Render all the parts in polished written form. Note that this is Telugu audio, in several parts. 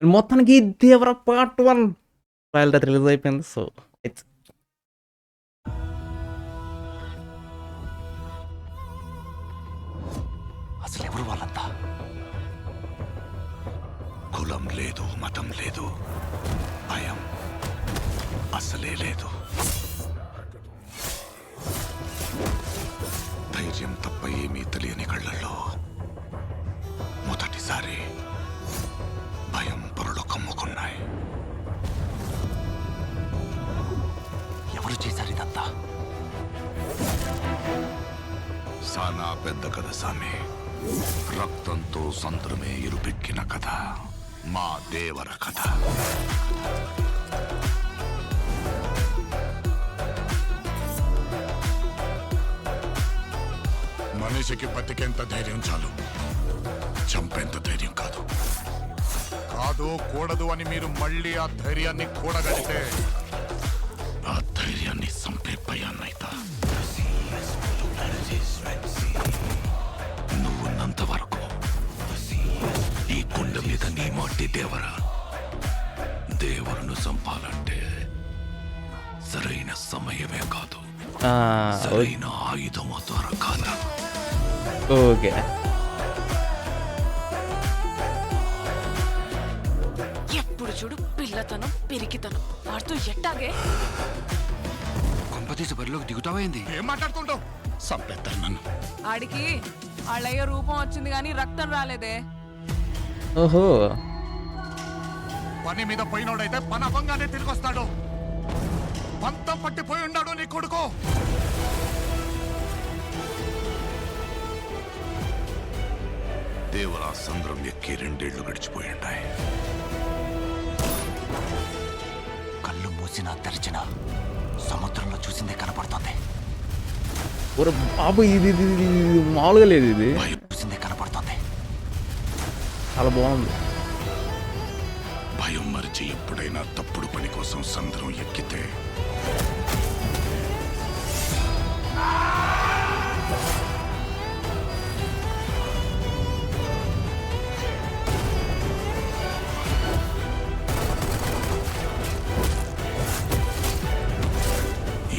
మొత్తానికి 'దేవర పార్ట్ 1' ట్రైలర్ రిలీజ్ అయిపోయింది. సో, ఇట్స్ అసలెవరు వాళ్ళంతా? కులం లేదు, మతం లేదు, భయం అసలే లేదు. ధైర్యం తప్ప ఏమీ తెలియని కళ్ళల్లో మొదటిసారి భయం పొరలు కమ్ముకున్నాయి. ఎవరు చేశారు ఇదంతా? సానా పెద్ద కథ సామి. రక్తంతో సంద్రమే ఇరుపెక్కిన కథ మా దేవర కథ. మనిషికి బతికేంత ధైర్యం చాలు, చంపేంత ధైర్యం కాదు. కాదు కూడదు అని మీరు మళ్ళీ ఆ ధైర్యాన్ని కూడగలిగితే ఆ ధైర్యాన్ని చంపే భయాన్నైతా. నువ్వున్నంత వరకు ఈ కొండ మీద నీ మట్టి దేవర. దేవరను చంపాలంటే సరైన సమయమే కాదు, సరైన ఆయుధము దొరకాల. ఓకే. ఎప్పుడు చూడు పిల్లతనం పెరిగితనం వాడుతూ ఎట్టాగే కొంపతీసి బరిలోకి దిగుతావైంది. ఏం మాట్లాడుతుంటావు? చంపేస్తారు నన్ను. ఆడికి వాళ్ళయ్య రూపం వచ్చింది కానీ రక్తం రాలేదే. ఓహో. పని మీద పోయినోడైతే పని అవ్వంగానే తిరిగి వస్తాడు. పంతం పట్టిపోయి ఉన్నాడు నీ కొడుకు. దేవరా సంద్రం ఎక్కి 2 ఏళ్లు గడిచిపోయిండాయి. కళ్ళు మూసినా తెరిచినా సముద్రంలో చూసిందే కనపడుతుంది. ఒరే బాబు, ఇది మామూలుగా లేదు. ఇది చూసిందే కనపడుతుంది. చాలా బాగుంది. భయం మరిచి ఎప్పుడైనా తప్పుడు పని కోసం సంద్రం ఎక్కితే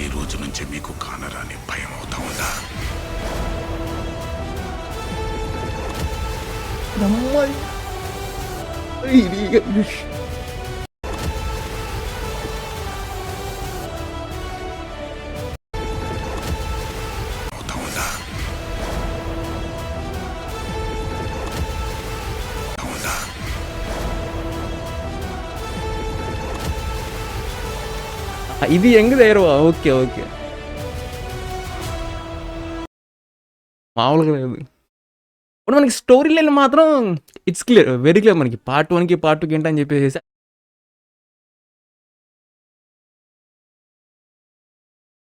ఈ రోజు నుంచి మీకు కానరాని భయం అవుతా ఉందా? ఇది యంగ్ దేవరా. ఓకే ఓకే, మామూలుగా లేదు. ఇప్పుడు మనకి స్టోరీ లైన్ మాత్రం ఇట్స్ క్లియర్, వెరీ క్లియర్. మనకి పార్ట్ 1కి పార్ట్ 2కి ఏంటని చెప్పేసి